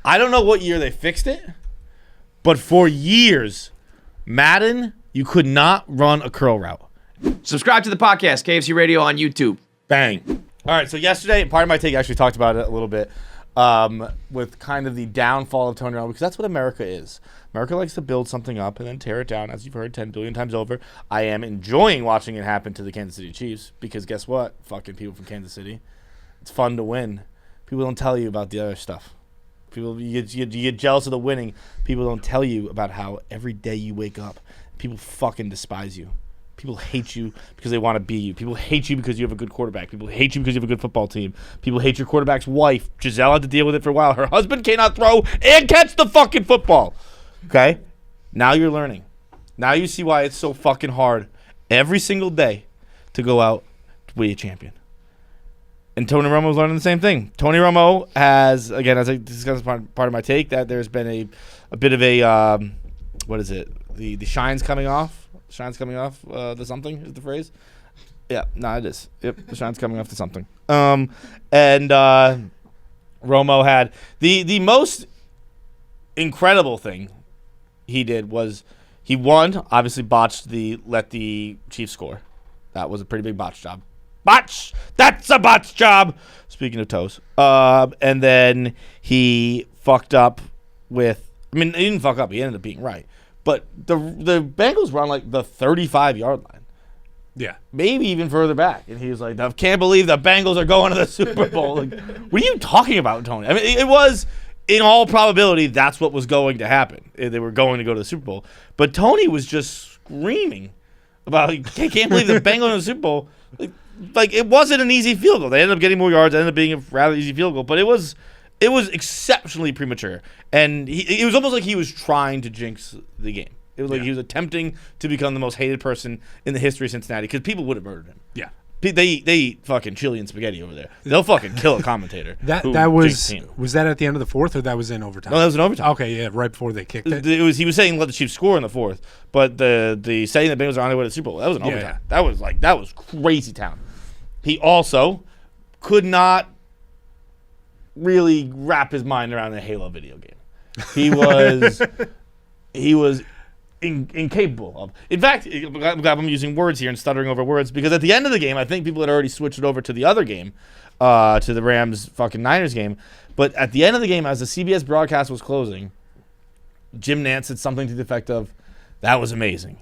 I don't know what year they fixed it, but for years, Madden, you could not run a curl route. Subscribe to the podcast, KFC Radio on YouTube. Bang. All right, so yesterday, part of my take actually talked about it a little bit with kind of the downfall of Tony Romo, because that's what America is. America likes to build something up and then tear it down, as you've heard 10 billion times over. I am enjoying watching it happen to the Kansas City Chiefs because guess what? Fucking people from Kansas City. It's fun to win. People don't tell you about the other stuff. People, you get jealous of the winning. People don't tell you about how every day you wake up, people fucking despise you. People hate you because they want to be you. People hate you because you have a good quarterback. People hate you because you have a good football team. People hate your quarterback's wife. Giselle had to deal with it for a while. Her husband cannot throw and catch the fucking football. Okay? Now you're learning. Now you see why it's so fucking hard every single day to go out to be a champion. And Tony Romo's learning the same thing. Tony Romo has, again, as I discussed part of my take, that there's been a bit of a, what is it? The shine's coming off. Shine's coming off the something is the phrase. Yeah, no, it is. Yep, the shine's coming off to something. And Romo had the most incredible thing he did was he won, obviously botched let the Chiefs score. That was a pretty big botch job. Botch! That's a botch job! Speaking of toes. And then he fucked up with, I mean, he didn't fuck up. He ended up being right. But the Bengals were on, like, the 35-yard line. Yeah. Maybe even further back. And he was like, I can't believe the Bengals are going to the Super Bowl. Like, what are you talking about, Tony? I mean, it was, in all probability, that's what was going to happen. They were going to go to the Super Bowl. But Tony was just screaming about, I can't believe the Bengals in the Super Bowl. Like, it wasn't an easy field goal. They ended up getting more yards. It ended up being a rather easy field goal. But it was exceptionally premature. And it was almost like he was trying to jinx the game. It was like he was attempting to become the most hated person in the history of Cincinnati because people would have murdered him. Yeah. They eat fucking chili and spaghetti over there. They'll fucking kill a commentator. that was that at the end of the fourth or that was in overtime? No, that was in overtime. Okay, yeah, right before they kicked it. He was saying let the Chiefs score in the fourth, but the saying the Bengals are on their way to the Super Bowl, that was in overtime. Yeah. That was crazy town. He also could not really wrap his mind around the Halo video game. He was incapable of. In fact, I'm glad I'm using words here and stuttering over words because at the end of the game, I think people had already switched it over to the other game, to the Rams fucking Niners game. But at the end of the game, as the CBS broadcast was closing, Jim Nantz said something to the effect of, "That was amazing,"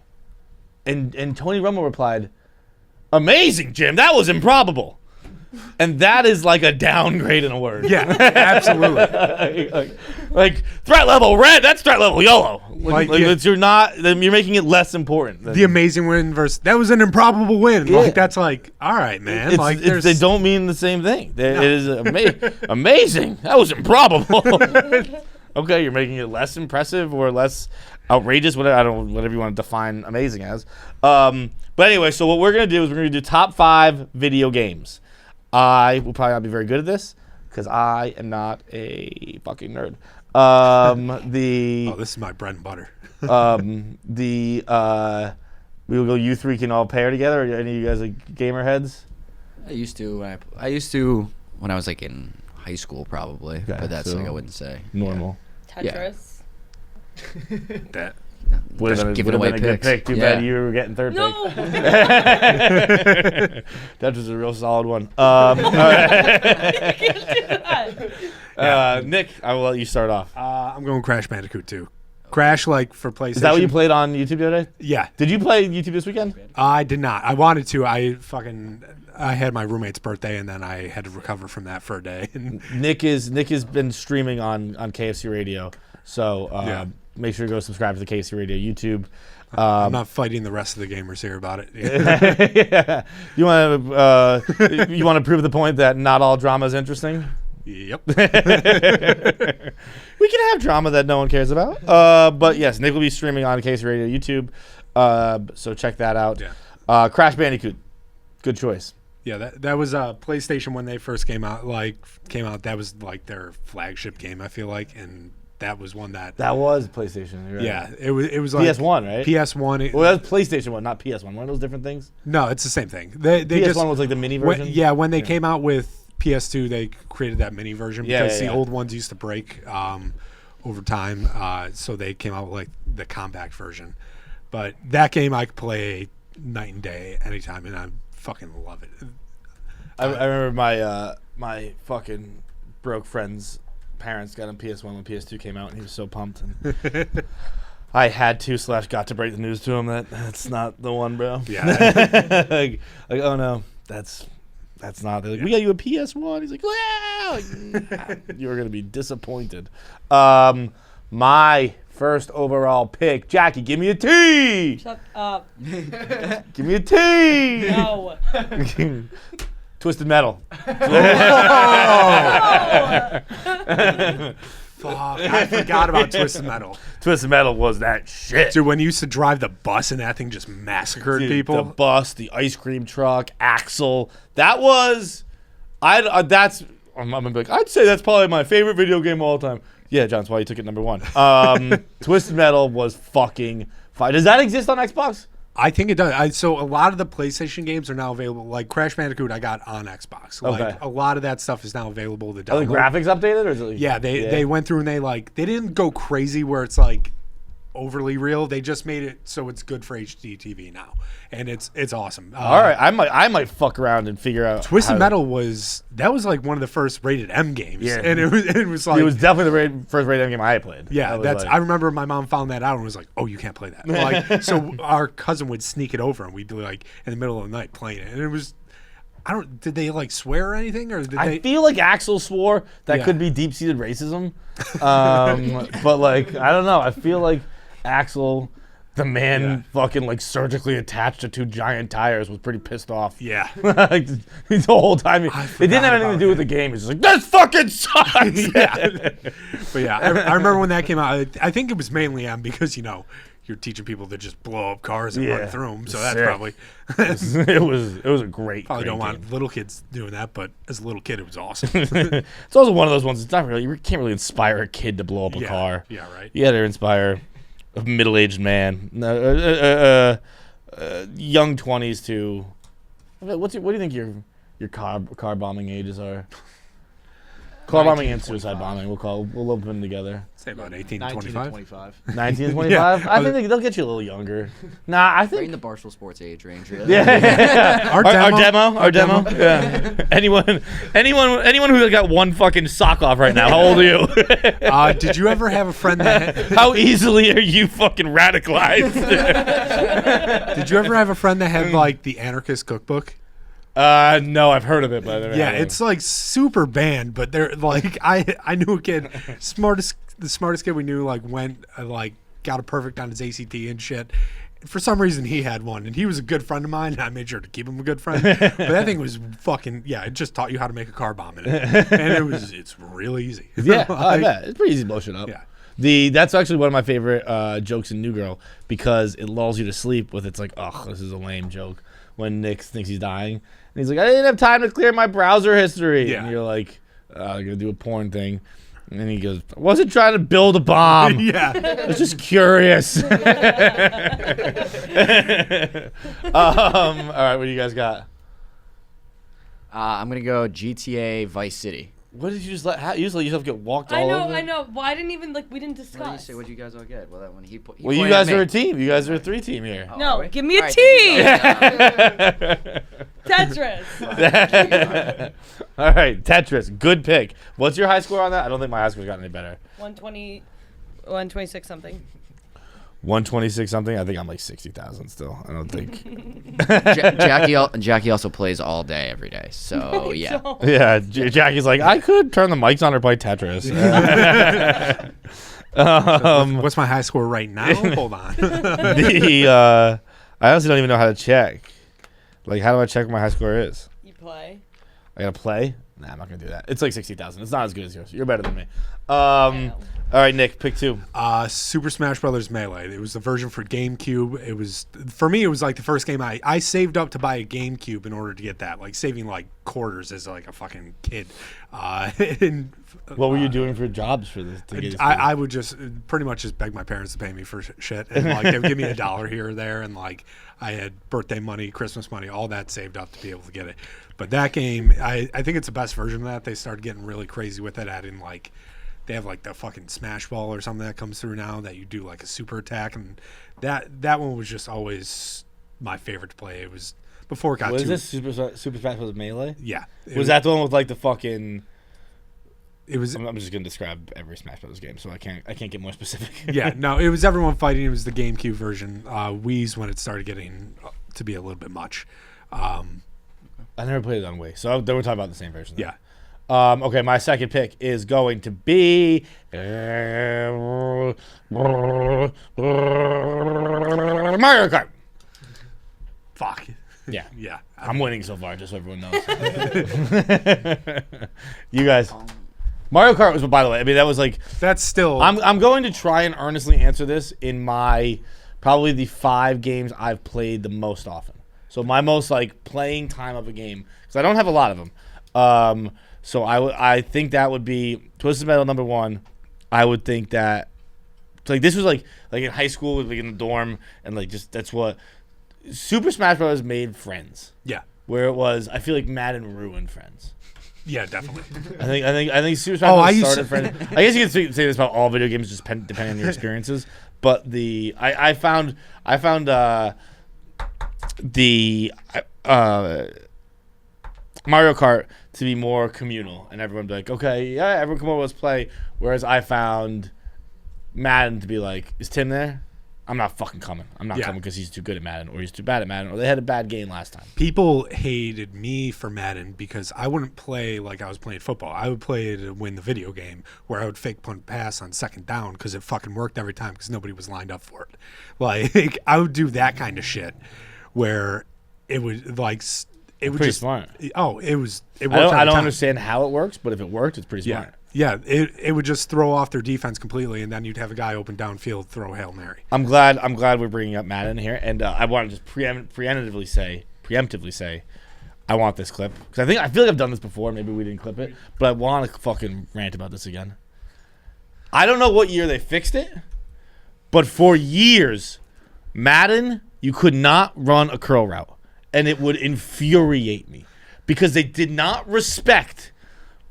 and Tony Romo replied, "Amazing, Jim. That was improbable." And that is like a downgrade in a word. Yeah, absolutely. like threat level red, that's threat level yellow. Yeah. You're making it less important. The amazing win versus that was an improbable win. Yeah. Like that's like, all right, man. They don't mean the same thing. No. It is amazing. That was improbable. Okay, you're making it less impressive or less outrageous, whatever you want to define amazing as. But anyway, so what we're gonna do is we're gonna do top 5 video games. I will probably not be very good at this because I am not a fucking nerd. This is my bread and butter. We will go. You three can all pair together. Are any of you guys like gamer heads? I used to when I was like in high school probably, okay, but that's so like I wouldn't say normal. Tetris. That would have been a good pick. Too bad you were getting third pick. That was a real solid one. All right. You can't do that. Nick, I will let you start off. I'm going Crash Bandicoot 2. Crash, like, for PlayStation. Is that what you played on YouTube the other day? Yeah. Did you play YouTube this weekend? I did not. I wanted to. I had my roommate's birthday, and then I had to recover from that for a day. Nick has been streaming on KFC Radio, so make sure to go subscribe to the KFC Radio YouTube. I'm not fighting the rest of the gamers here about it. Yeah. You want to prove the point that not all drama is interesting? Yep. We can have drama that no one cares about. But yes, Nick will be streaming on KC Radio YouTube. So check that out. Yeah. Crash Bandicoot. Good choice. Yeah, that was PlayStation when they first came out. That was like their flagship game, I feel like, and that was one that was PlayStation. Right? Yeah, it was like PS1, right? PS1. Well, that's PlayStation 1, not PS1. One of those different things. No, it's the same thing. They PS1 just was like the mini version. When they came out with PS2 they created that mini version Yeah, because yeah, the yeah. old ones used to break over time. So they came out with like the compact version. But that game I could play night and day anytime, and I fucking love it. I remember my fucking broke friend's parents got him PS1 when PS2 came out, and he was so pumped. And I had to / got to break the news to him that that's not the one, bro. Yeah. like, oh no, that's not. They're like, we got you a PS1. He's like, wow, you're gonna be disappointed. My first overall pick, Jackie, give me a T. Shut up. Give me a T. No. Twisted Metal. Fuck, I forgot about Twisted Metal. Twisted Metal was that shit. Dude, when you used to drive the bus and that thing just massacred Dude, people. the bus, the ice cream truck, Axel. That was, that's. I'm gonna be like, I'd say that's probably my favorite video game of all time. Yeah, John, that's why you took it number one. Twisted Metal was fucking fine. Does that exist on Xbox? I think it does. So a lot of the PlayStation games are now available. Like Crash Bandicoot, I got on Xbox. Like Okay. a lot of that stuff is now available to Are download. the graphics updated, or is it? Like, Yeah, they went through and they didn't go crazy where it's like overly real. They just made it so it's good for HD TV now, and it's awesome. All right, I might fuck around and figure out. Twisted how- Metal was like one of the first rated M games. Yeah. And it was like It was definitely the first rated game I played. yeah, That was that's. like- I remember my mom found that out and was like, "Oh, you can't play that." Like, so our cousin would sneak it over and we'd be like in the middle of the night playing it, and it was. Did they like swear or anything, or did I they? feel like Axel swore that Yeah. could be deep-seated racism, but like I don't know. I feel like Axel, the man fucking like surgically attached to 2 giant tires, was pretty pissed off. Yeah. Like, the whole time, it didn't have anything to do with the game. It's just like, this fucking sucks. Yeah. But yeah, I remember when that came out. I think it was mainly M because you're teaching people to just blow up cars and Yeah. run through them. So that's Sick. probably it was a great. probably great don't game. want little kids doing that. But as a little kid, it was awesome. It's also one of those ones. It's not really. You can't really inspire a kid to blow up a Yeah. car. Yeah, right. You got to inspire a middle-aged man, young 20s to. What do you think your car bombing ages are? Car bombing and suicide bombing. We'll lump them together. Say about 18 to 19 to 25. 25. 19 and 25. I think they'll get you a little younger. Nah, I Right in think. the Barstool Sports age range, really. Yeah. Our demo. Yeah. anyone who got one fucking sock off right now. How old are you? Did you ever have a friend that? How easily are you fucking radicalized? Did you ever have a friend that had like the anarchist cookbook? No, I've heard of it, but Yeah, it's like super banned, but they're like I knew a kid, the smartest kid we knew, like went like got a perfect on his ACT and shit. For some reason, he had one, and he was a good friend of mine. And I made sure to keep him a good friend. But that thing was fucking it just taught you how to make a car bomb in it, and it's really easy. Yeah, I Like, bet. It's pretty easy to blow shit up. Yeah. That's actually one of my favorite jokes in New Girl because it lulls you to sleep with it's like, oh, this is a lame joke. When Nick thinks he's dying. And he's like, I didn't have time to clear my browser history. Yeah. And you're like, I'm going to do a porn thing. And then he goes, I wasn't trying to build a bomb. yeah. I was just curious. All right, what do you guys got? I'm going to go GTA Vice City. What did you just let? How, you just let yourself get walked I all know, over? I know. Well, I didn't even we didn't What did you discuss. say? What did you guys all get? Well, that one he Well, you pointed guys at are me. a team. You guys are a 3-team here. Oh, No, are we? give me a All right, T. then Tetris. All right, Tetris. Good pick. What's your high score on that? I don't think my high score's gotten any better. 120, 126 something. 126 something. I think I'm like 60,000 still. I don't think. Jackie also plays all day, every day. So, yeah. Don't. Yeah, Jackie's like, I could turn the mics on or play Tetris. What's my high score right now? Hold on. I honestly don't even know how to check. Like, how do I check what my high score is? You play. I gotta play? Nah, I'm not gonna do that. It's like 60,000. It's not as good as yours. You're better than me. I know. All right, Nick, pick 2. Super Smash Brothers Melee. It was the version for GameCube. It was, for me, it was like the first game I saved up to buy a GameCube in order to get that. Like saving like quarters as like a fucking kid. And What were you doing for jobs for this? To get this I would just pretty much just beg my parents to pay me for shit, and like they would give me $1 here or there, and like I had birthday money, Christmas money, all that saved up to be able to get it. But that game, I think it's the best version of that. They started getting really crazy with it, adding like they have like the fucking Smash Ball or something that comes through now that you do like a super attack, and that one was just always my favorite to play. It was before it got Was too. this Super Smash Bros. Melee? Yeah, Was that the one with like the fucking? It was. I'm just gonna describe every Smash Bros. Game, so I can't get more specific. Yeah, no, it was everyone fighting. It was the GameCube version. Wii's when it started getting to be a little bit much. I never played it on Wii, so then we're talking about the same version. Then. Yeah. Okay, my second pick is going to be Mario Kart. Fuck. Yeah. Yeah. I'm winning so far, just so everyone knows. You guys. Mario Kart was, by the way, I mean, that was like, That's still. I'm going to try and earnestly answer this in my, probably the 5 games I've played the most often. So my most, like, playing time of a game, because I don't have a lot of them. So I think that would be Twisted Metal number 1. I would think that, like, this was like in high school, like in the dorm, and like just that's what Super Smash Bros. Made friends. Yeah. Where it was, I feel like Madden ruined friends. Yeah, definitely. I think Super Smash Bros. Started friends. I guess you could say this about all video games, just depending on your experiences. But I found the Mario Kart to be more communal, and everyone be like, okay, yeah, everyone come over, let's play. Whereas I found Madden to be like, is Tim there? I'm not fucking coming. I'm not coming because he's too good at Madden, or he's too bad at Madden, or they had a bad game last time. People hated me for Madden because I wouldn't play like I was playing football. I would play to win the video game, where I would fake punt pass on second down because it fucking worked every time because nobody was lined up for it. Like I would do that kind of shit where it would like it would Pretty just smart. Oh, it was. It worked I every don't time. understand how it works, but if it worked, it's pretty smart. Yeah, it would just throw off their defense completely, and then you'd have a guy open downfield throw Hail Mary. I'm glad we're bringing up Madden here, and I want to just preemptively say, I want this clip because I feel like I've done this before. Maybe we didn't clip it, but I want to fucking rant about this again. I don't know what year they fixed it, but for years, Madden, you could not run a curl route, and it would infuriate me because they did not respect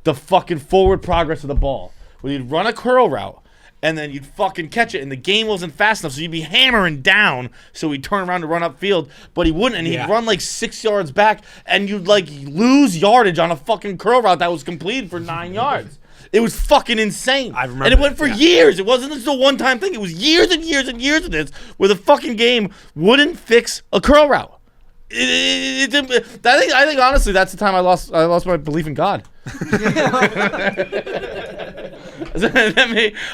the fucking forward progress of the ball. When you'd run a curl route, and then you'd fucking catch it, and the game wasn't fast enough, so you'd be hammering down, so he'd turn around to run upfield, but he wouldn't, and he'd run like 6 yards back, and you'd like lose yardage on a fucking curl route that was completed for 9 yards. It was fucking insane. I remember and it went for that, years. It wasn't just a one-time thing. It was years and years and years of this, where the fucking game wouldn't fix a curl route. I think honestly, that's the time I lost my belief in God.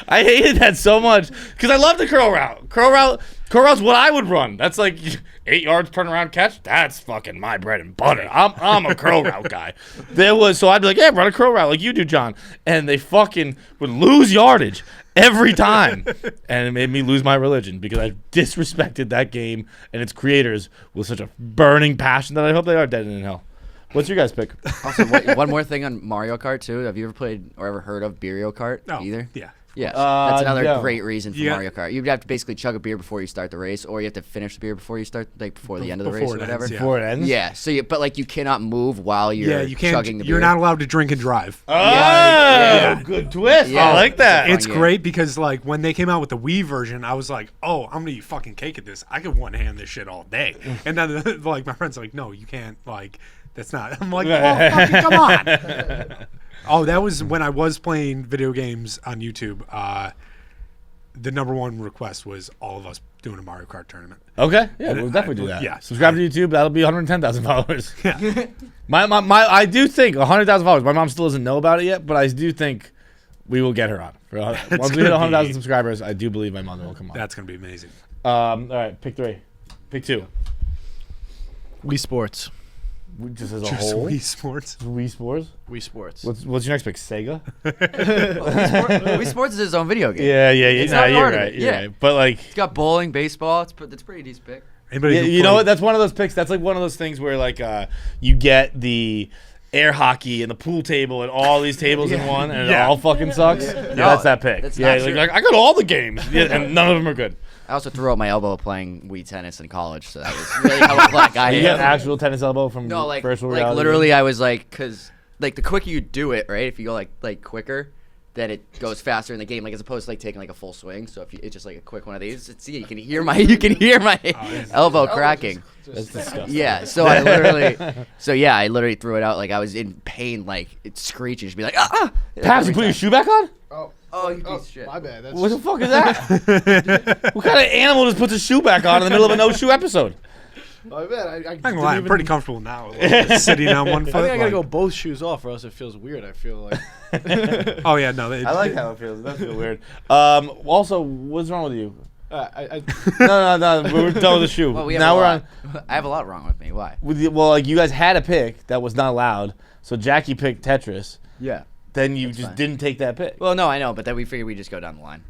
I hated that so much because I love the curl route. Curl route's what I would run. That's like 8 yards turnaround catch. That's fucking my bread and butter. I'm a curl route guy. So I'd be like, yeah, run a curl route like you do, John. And they fucking would lose yardage every time, and it made me lose my religion because I disrespected that game and its creators with such a burning passion that I hope they are dead and in hell. What's your guys' pick? Also, one more thing on Mario Kart too. Have you ever played or ever heard of Beerio Kart? No. Either? Yeah. Yeah, that's another no. great reason for Yeah. Mario Kart. You'd have to basically chug a beer before you start the race, or you have to finish the beer before you start, like before the end of the race Before or it whatever. ends, yeah. Before it ends? Yeah. So, but you cannot move while you're You can't. chugging the beer. You're not allowed to drink and drive. Oh, Yeah. good twist. Yeah. I like that. It's yeah. great because like when they came out with the Wii version, I was like, "Oh, I'm gonna eat fucking cake at this. I could one hand this shit all day." And then like my friends are like, "No, you can't. Like that's not." I'm like, "Oh, fucking come on!" Oh, that was when I was playing video games on YouTube. The number one request was all of us doing a Mario Kart tournament. Okay, yeah, we'll definitely do that. Yeah. Subscribe to YouTube. That'll be 110,000 followers. Yeah. I do think 100,000 followers. My mom still doesn't know about it yet, but I do think we will get her on. Once we hit gonna 100,000 be- subscribers, I do believe my mother will come on. That's gonna be amazing. All right, pick 3. Pick 2. Wii Sports. Just as a Just whole. Wii Sports. Wii Sports. Wii Sports. What's your next pick? Sega. Wii Sports is his own video game. Yeah. It's Nah, not you're part of right. it. You're Yeah. right. But like, It's got bowling, baseball. It's a pretty decent pick. Anybody yeah, who you know played- what? That's one of those picks. That's like one of those things where like you get the air hockey and the pool table and all these tables in one, and it Yeah. all fucking sucks. Yeah, that's that pick. That's yeah, not true. like I got all the games, yeah, and none of them are good. I also threw out my elbow playing Wii tennis in college, so that was really how black I You get am. actual tennis elbow from No, like virtual reality. literally, I was like, because like the quicker you do it, right? If you go like quicker, then it goes faster in the game, like as opposed to like taking like a full swing. So if you, it's just like a quick one of these, you can hear my elbow cracking. That's disgusting. Yeah, so I literally threw it out like I was in pain, like it screeching, just be like ah. Paps, you put your shoe back on? Oh, you piece of shit. My bad. That's What the fuck is that? What kind of animal just puts his shoe back on in the middle of a no shoe episode? my bad. I I'm not gonna lie, I'm pretty comfortable now. Like, sitting on one foot. I think I gotta like- go both shoes off, or else it feels weird. I feel like. Oh yeah, no. I like how it feels. It does feel weird. Also, what's wrong with you? I No. We're done with the shoe. Well, we have Now a we're lot. on. I have a lot wrong with me. Why? Well, like you guys had a pick that was not allowed, so Jackie picked Tetris. Yeah. Then you That's just fine. didn't take that pick. Well, no, I know, but then we figured we just go down the line.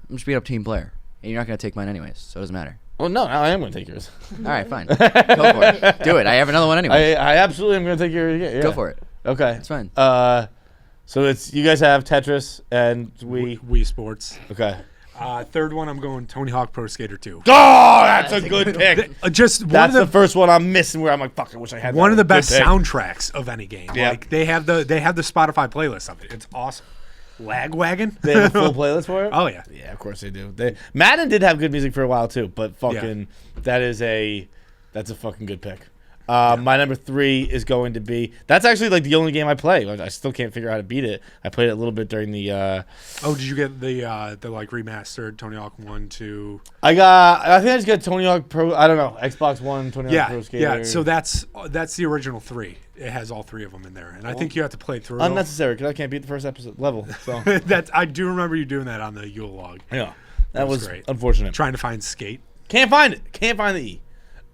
I'm just beat up team player, and you're not gonna take mine anyways, so it doesn't matter. Well, no, I am going to take yours. All right, fine. Go for it. Do it. I have another one anyway. I absolutely am going to take your. Yeah. Go for it. Okay. It's fine. So it's you guys have Tetris and we. Wii Sports. Okay. Third one, I'm going Tony Hawk Pro Skater 2. Oh, that's a good pick. Just one That's of the the first one I'm missing. Where I'm like, fuck, I wish I had. one that. of the Good best pick. soundtracks of any game. Yeah. Like they have the Spotify playlist of it. It's awesome. Lagwagon. They have a full playlist for it. Oh yeah. Yeah, of course they do. Madden did have good music for a while too, but fucking that's a fucking good pick. My number 3 is going to be. That's actually like the only game I play. Like, I still can't figure out how to beat it. I played it a little bit during the. Oh, did you get the like remastered Tony Hawk 1, 2? I think I just got Tony Hawk Pro. I don't know, Xbox One, Tony Hawk Pro Skater. Yeah. So that's the original 3. It has all 3 of them in there, and I think you have to play through. Unnecessary because I can't beat the first episode level. So I do remember you doing that on the Yule log, yeah, that was was great. unfortunate. trying to find Skate. Can't find it. Can't find the E.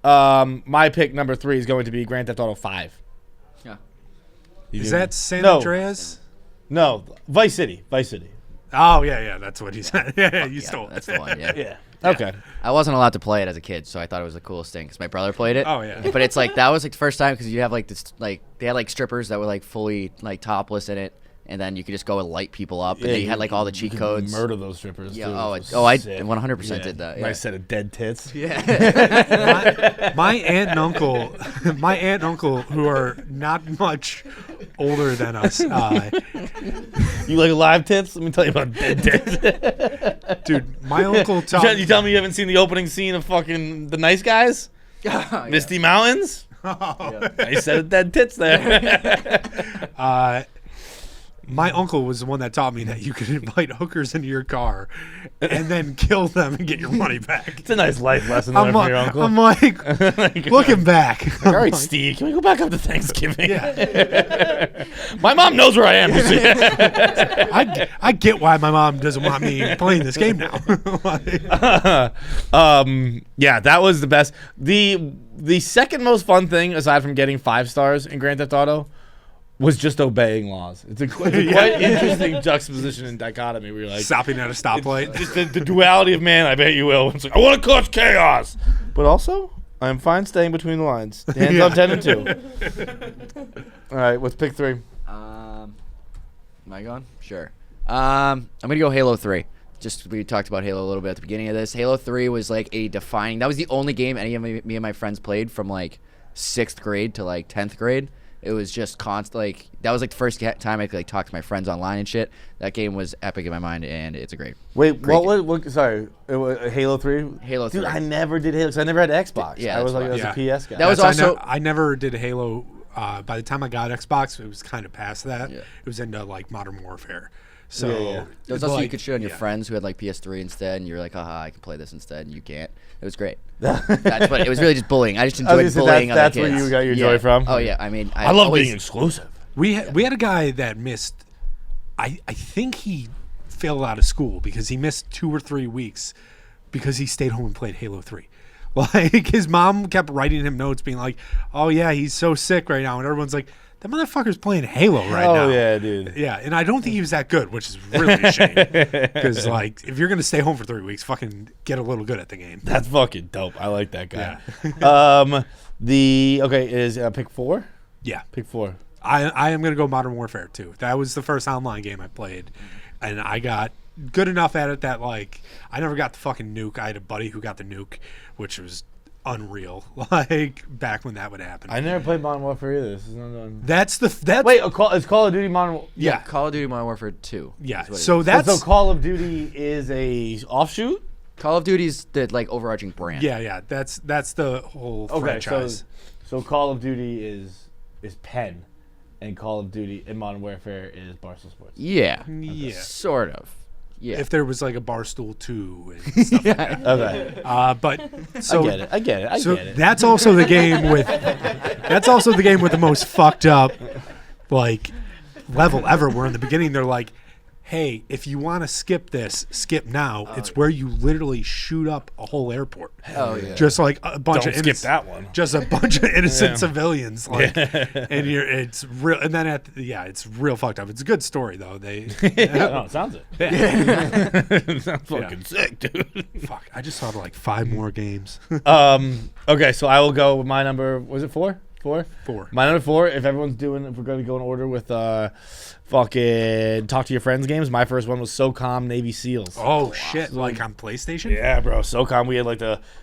My pick number 3 is going to be Grand Theft Auto 5. Yeah. You Is do- that San No. Andreas? No, Vice City. Vice City. Oh yeah, that's what he said. Yeah, you Yeah, stole it. that's the one. Yeah. Yeah. Okay. I wasn't allowed to play it as a kid, so I thought it was the coolest thing because my brother played it. Oh, yeah. But it's like that was like the first time because you have like this like they had like strippers that were like fully like topless in it, and then you could just go and light people up, and then you had like all the cheat could codes. Murder those strippers. Yeah. too. Oh, It was I sick. 100% did that. Yeah. Nice set of dead tits. Yeah. My aunt and uncle, who are not much older than us, You like live tits? Let me tell you about dead tits. dude. My uncle taught. You tell me you haven't seen the opening scene of fucking The Nice Guys? Misty Mountains? Nice set of dead tits there. My uncle was the one that taught me that you could invite hookers into your car and then kill them and get your money back. It's a nice life lesson there I'm from like, your uncle. I'm like looking back. All right, I'm like, Steve, can we go back up to Thanksgiving? Yeah. My mom knows where I am. you see. I get why my mom doesn't want me playing this game now. Yeah, that was the best. The second most fun thing, aside from getting 5 stars in Grand Theft Auto, was just obeying laws. It's a quite interesting juxtaposition and dichotomy where you're like, Stopping at a stoplight. just the duality of man, I bet you will. It's like, I want to cause chaos. But also, I'm fine staying between the lines. Hands up 10 and 2. All right, what's pick 3? Am I going? Sure. I'm gonna go Halo 3. Just we talked about Halo a little bit at the beginning of this. Halo 3 was like a defining. That was the only game any of me and my friends played from like 6th grade to like 10th grade. It was just constant. Like that was like the first time I could like talk to my friends online and shit. That game was epic in my mind, and it's a great. Wait, Great what? Sorry, it was Halo 3. Halo 3. Dude, I never did Halo because I never had Xbox. Yeah, I was that's like, why. I was a PS guy. That was That's- also- I never did Halo. By the time I got Xbox, it was kind of past that. Yeah. It was into like Modern Warfare. So Yeah. There was also you like, could show on your yeah. friends who had like PS3 instead, and you're like, haha, I can play this instead, and you can't. It was great. That's what it was really just bullying. I just I was enjoyed gonna say, bullying other that's kids. where you got your Yeah. joy from? Oh yeah, I mean, I love always, being exclusive. We had a guy that missed. I think he failed out of school because he missed 2 or 3 weeks because he stayed home and played Halo 3. Like his mom kept writing him notes, being like, "Oh yeah, he's so sick right now," and everyone's like, "That motherfucker's playing Halo right now." Oh yeah, dude. Yeah, and I don't think he was that good, which is really a shame. Because like, if you're gonna stay home for 3 weeks, fucking get a little good at the game. That's fucking dope. I like that guy. Is pick 4? Yeah, Pick 4. I am gonna go Modern Warfare 2. That was the first online game I played, and I got good enough at it that like I never got the fucking nuke. I had a buddy who got the nuke, which was unreal. Like back when that would happen. I never played Modern Warfare either. This is not. That's Wait, it's Call of Duty Modern. yeah. Call of Duty Modern Warfare 2. Yeah, is what it so is. that's So Call of Duty is a offshoot. Call of Duty's the like overarching brand. yeah. That's the whole Okay, franchise. so Call of Duty is Penn, and Call of Duty and Modern Warfare is Barstool Sports. Yeah. Yeah. Sort of. Yeah. If there was like a Barstool 2 and stuff like that. Okay, But so I get it. I so get it. that's also the game with the most fucked up like level ever, where in the beginning they're like, hey, if you want to skip this, skip now. It's where you literally shoot up a whole airport. Oh yeah. Just like a bunch Don't of skip that one. Just a bunch of innocent civilians, like, and it's real. And then it's real fucked up. It's a good story though. They, No, it sounds it. It sounds fucking sick, dude. fuck. I just saw like 5 more games. Okay, so I will go with my number. Was it 4? 4? 4. My number 4. If we're going to go in order with fucking Talk to Your Friends games, my first one was SOCOM Navy SEALs. Oh shit! Like on PlayStation. Yeah, bro. SOCOM. We had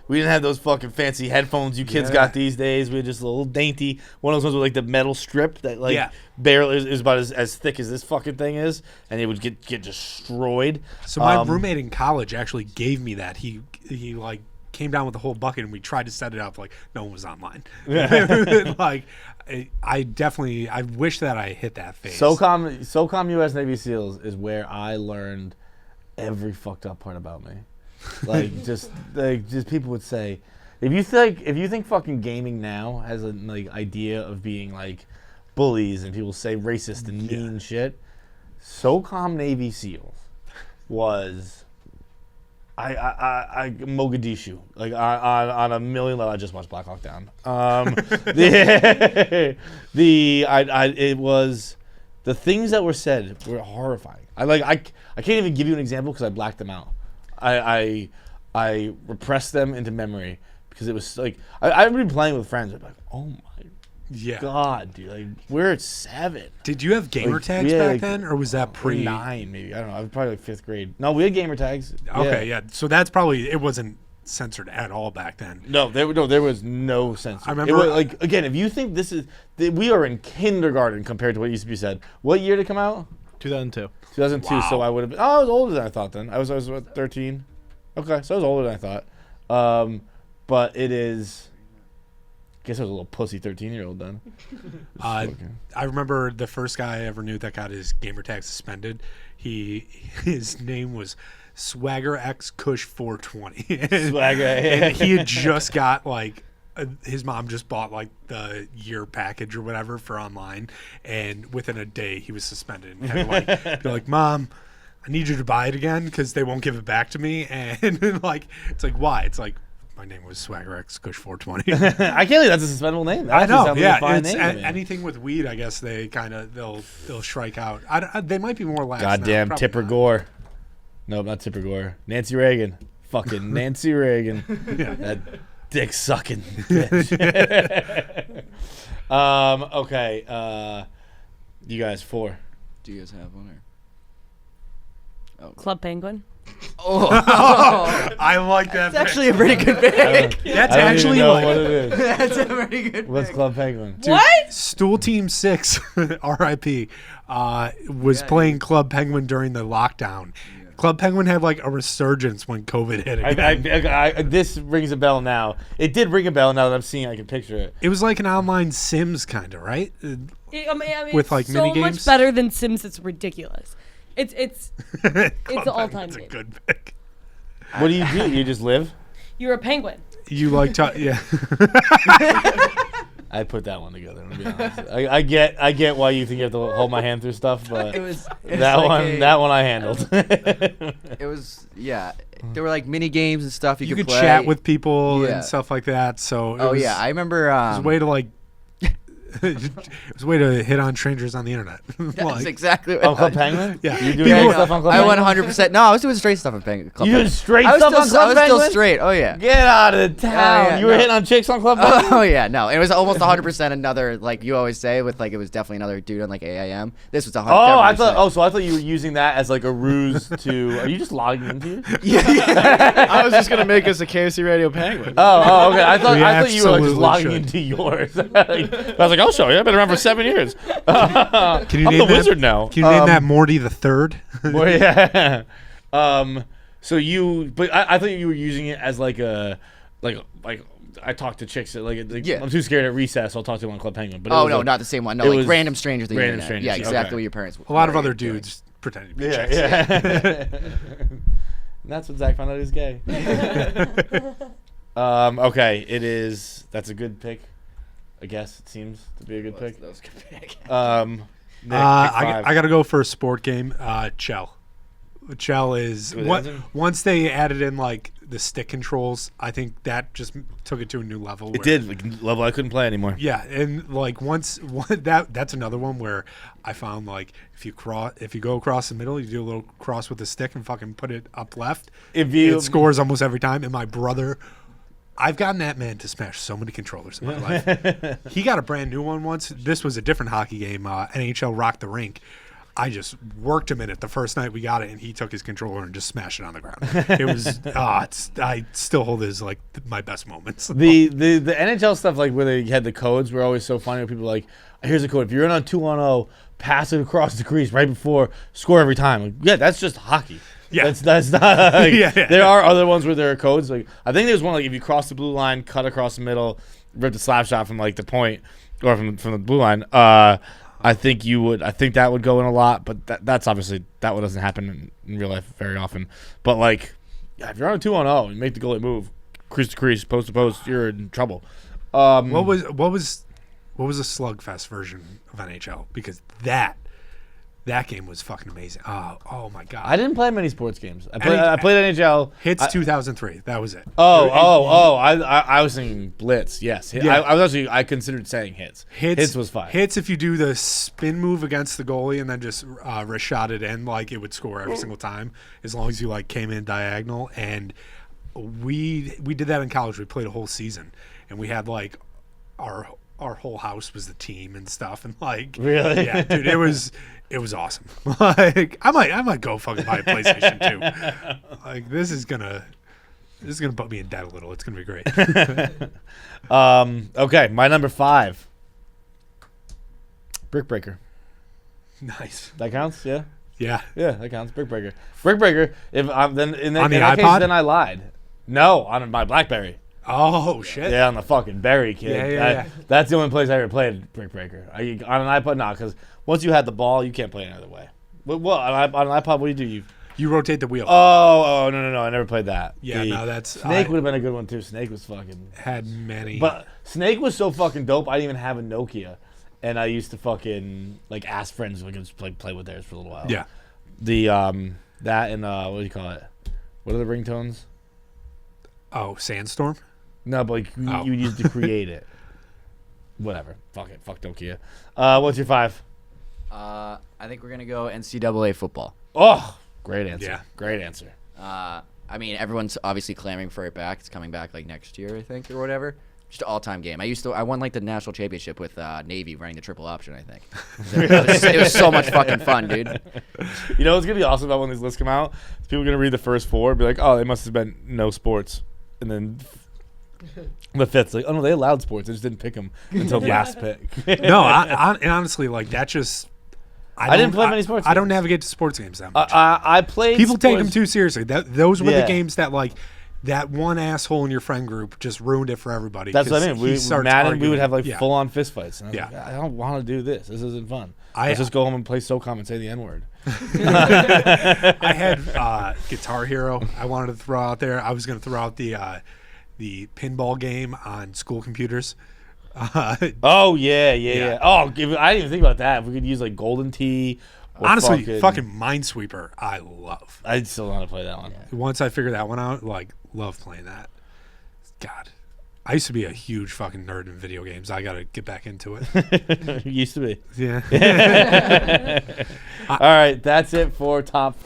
we didn't have those fucking fancy headphones you kids got these days. We had just a little dainty one of those ones with like the metal strip that barely is about as thick as this fucking thing is, and it would get destroyed. So my roommate in college actually gave me that. He like came down with the whole bucket and we tried to set it up. Like no one was online. Like I wish that I hit that phase. SOCOM U.S. Navy SEALs is where I learned every fucked up part about me. Like just people would say, if you think fucking gaming now has a idea of being like bullies and people say racist and mean shit, SOCOM Navy SEALs was I Mogadishu, like on a million level. I just watched Black Hawk Down. It was the things that were said were horrifying. I can't even give you an example because I blacked them out. I repressed them into memory because it was like I've been playing with friends. I'm like, oh my god, dude! Like we're at 7. Did you have gamer tags back then, or was that pre 9? Maybe I don't know. I was probably like 5th grade. No, we had gamer tags. Okay, yeah. So that's probably it wasn't censored at all back then. No, there was no censor. I remember, it was, like again, if you think we are in kindergarten compared to what used to be said. What year did it come out? 2002. 2002. Wow. So I would have been. Oh, I was older than I thought. Then I was what, 13. Okay, so I was older than I thought. But it is. I guess I was a little pussy 13-year-old then. I remember the first guy I ever knew that got his gamer tag suspended. His name was Swagger X Kush 420. Swagger. And he had just got like his mom just bought like the year package or whatever for online, and within a day he was suspended. And had to like be like, Mom, I need you to buy it again because they won't give it back to me. And like it's like, why? It's like, my name was Swagger X Kush 420. I can't believe that's a suspendable name. That I know. sounds like Yeah, a fine it's name to me. anything with weed. I guess they kind of they'll strike out. They might be more lax. Goddamn now, Tipper not. Gore. Nope, not Tipper Gore. Nancy Reagan. Fucking Nancy Reagan. Yeah. That dick sucking bitch. Okay. You guys 4. Do you guys have one or? Club Penguin. Oh, I like that. that's actually a pretty good pick. That's I don't actually even know like what it is. That's a pretty good What's pick. Club Penguin? What? Stool Team 6, R.I.P. Was playing Club Penguin during the lockdown. Club Penguin had like a resurgence when COVID hit again. This rings a bell now. It did ring a bell now that I'm seeing. I can picture it. It was like an online Sims kind of, right? I mean, With, like, it's so mini much games? better than Sims. It's ridiculous. It's Club the all-time Penguin's a game. good pick. What do? You just live? You're a penguin. You like to, yeah. I put that one together. I'm gonna be honest. I get why you think you have to hold my hand through stuff, but It was that one I handled. It was There were like mini games and stuff you You could play. chat with people Yeah. and stuff like that. So Oh yeah, I remember. it was a way to like. It was a way to hit on strangers on the internet. That's Like, exactly what On Club Penguin? Yeah. You doing People- any stuff on Club I Penguin? 100%. No, I was doing straight stuff on Club You Penguin. doing straight I was stuff on still, I Club was still Penguin? straight. Oh yeah. Get out of town. yeah, You were no. hitting on chicks on Club Penguin? Oh yeah, no, it was almost 100% another, like you always say, with like it was definitely another dude on like AIM. This was 100%. Oh, I thought. So I thought you were using that as like a ruse to. Are you just logging into you? I was just gonna make us a KFC Radio Penguin. Oh, okay. I thought We you were like just absolutely logging should. into yours. I was like, I'll show you. I've been around for 7 years. Can you I'm name the that, wizard now. Can you name that Morty the Third? Well, yeah. So I thought you were using it as like a like I talk to chicks at like Yeah. I'm too scared at recess. So I'll talk to them on Club Penguin. But it Oh was no, like- not the same one. No, it like was random strangers. The random internet. strangers, Yeah, exactly okay. what your parents. A lot of were other doing. dudes pretending to be Yeah, chicks. yeah. And that's when Zach found out he was gay. Okay, it is. That's a good pick. I guess it seems to be a good pick. That was a good pick. Nick, pick five. I got to go for a sport game. Chell. Chell is With what, Enzo? once they added in like the stick controls. I think that just took it to a new level. It where- did like, level I couldn't play anymore. Yeah, and like that's another one where I found like if you go across the middle, you do a little cross with the stick and fucking put it up left. If you It scores almost every time. And my brother, I've gotten that man to smash so many controllers in my life. He got a brand new one once. This was a different hockey game, NHL Rock the Rink. I just worked him in it the first night we got it, and he took his controller and just smashed it on the ground. It was, I still hold it as like my best moments. the NHL stuff, like where they had the codes, were always so funny. When people were like, here's a code: if you're in on 2-on-0, pass it across the crease right before, score every time. Like, yeah, that's just hockey. Yeah. that's not. Like, Yeah. There are other ones where there are codes. Like I think there's one like if you cross the blue line, cut across the middle, rip the slap shot from like the point or from the blue line. I think that would go in a lot, but that's obviously that one doesn't happen in real life very often. But like, yeah, if you're on a 2-on-0 and make the goalie move, crease to crease, post to post, you're in trouble. What was a slugfest version of NHL? Because that game was fucking amazing. Oh my god! I didn't play many sports games. I played NHL. Hits 2003. That was it. I was thinking Blitz. Yes, Yeah. I considered saying hits. Hits was fine. Hits if you do the spin move against the goalie and then just wrist shot it in, like it would score every single time as long as you like came in diagonal. And we did that in college. We played a whole season, and we had like our whole house was the team and stuff. And like Really? yeah, dude, it was awesome. Like I might go fucking buy a PlayStation 2. Like this is gonna put me in debt a little. It's gonna be great. Okay, my number 5. Brick Breaker. Nice. That counts. Yeah. Yeah. Yeah, that counts. Brick Breaker. Brick Breaker. If I'm then in that, On the in that case, iPod? then I lied. No, on my BlackBerry. Oh shit. Yeah, on the fucking Berry, kid. Yeah. That's the only place I ever played Brick Breaker. On an iPod, no, because once you had the ball, you can't play any other way. Well, on an iPod, what do? You rotate the wheel. Oh, no, I never played that. Yeah, no, that's Snake I would have been a good one too. Snake was fucking. had many. But Snake was so fucking dope. I didn't even have a Nokia, and I used to fucking like ask friends if I could just play with theirs for a little while. yeah, The that and what do you call it? What are the ringtones? oh, Sandstorm. No, but like Oh. you used to create it. Whatever. Fuck it. Fuck Nokia. What's your 5? I think we're gonna go NCAA football. Oh, great answer. Yeah. Great answer. I mean, everyone's obviously clamoring for it back. It's coming back like next year, I think, or whatever. Just an all-time game. I won like the national championship with Navy running the triple option. I think it was so much fucking fun, dude. You know what's gonna be awesome about when these lists come out? Is people are gonna read the first 4 and be like, oh, they must have been no sports, and then the 5th's like, oh no, they allowed sports. I just didn't pick them until last pick. No, and honestly, like that just. I didn't play many sports I don't games. navigate to sports games that much. I played. People take them sports- too seriously. Those were Yeah. the games that like that one asshole in your friend group just ruined it for everybody. That's what I 'cause mean. he We starts Madden, we arguing. would have like Yeah. full-on fistfights. And I was Yeah. like, I don't want to do this. This isn't fun. I- Let's just go home and play SOCOM and say the N-word. I had Guitar Hero. I wanted to throw out there. I was going to throw out the pinball game on school computers. Oh yeah. Oh, I didn't even think about that. If we could use like Golden Tee. Or Honestly, fucking Minesweeper, I love. I still want to play that one. Once I figure that one out, like, love playing that. God, I used to be a huge fucking nerd in video games. I gotta get back into it. Used to be. Yeah. All right, that's it for top.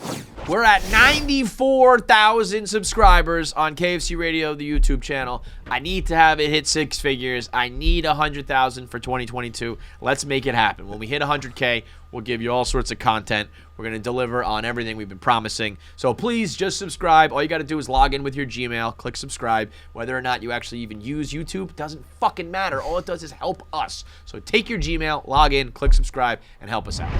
We're at 94,000 subscribers on KFC Radio, the YouTube channel. I need to have it hit 6 figures. I need 100,000 for 2022. Let's make it happen. When we hit 100K, we'll give you all sorts of content. We're going to deliver on everything we've been promising. So please just subscribe. All you got to do is log in with your Gmail, click subscribe. Whether or not you actually even use YouTube doesn't fucking matter. All it does is help us. So take your Gmail, log in, click subscribe, and help us out.